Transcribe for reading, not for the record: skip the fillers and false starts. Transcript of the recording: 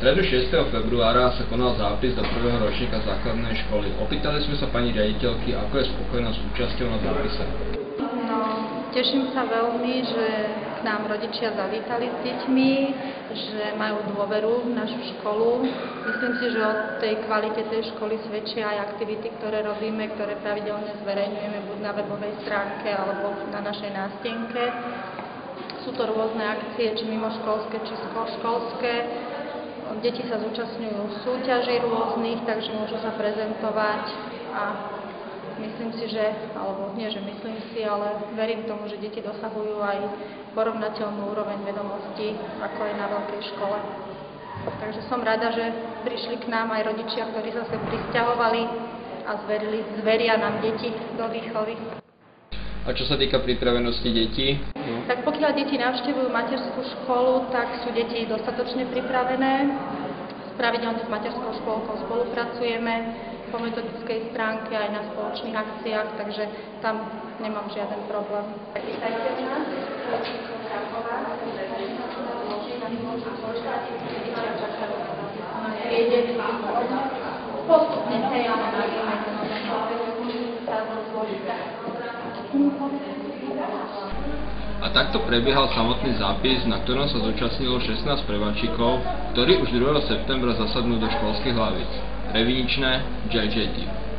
stredu 6. februára sa konal zápis do prvého ročníka základnej školy. Opýtali sme sa pani riaditeľky, ako je spokojná s účasťou na zápise. Teším sa veľmi, že k nám rodičia zavítali s deťmi, že majú dôveru v našu školu. Myslím si, že o tej kvalite tej školy svedčia aj aktivity, ktoré robíme, ktoré pravidelne zverejňujeme buď na webovej stránke alebo na našej nástenke. Sú to rôzne akcie, či mimoškolské, či školské. Deti sa zúčastňujú súťaží rôznych, takže môžu sa prezentovať a myslím si, že, alebo nie, že myslím si, ale verím tomu, že deti dosahujú aj porovnateľnú úroveň vedomostí, ako aj na veľkej škole. Takže som rada, že prišli k nám aj rodičia, ktorí sa sem prisťahovali a zveria nám deti do výchovy. A čo sa týka pripravenosti detí? Tak pokiaľ deti navštevujú materskú školu, tak sú deti dostatočne pripravené. Pravidelne s materskou škôlkou spolupracujeme po metodickej stránke aj na spoločných akciách, takže tam nemám žiaden problém. Vítajte u nás, A takto prebiehal samotný zápis, na ktorom sa zúčastnilo 16 prváčikov, ktorí už 2. septembra zasadnú do školských hlavíc. Reviničné JJ Team.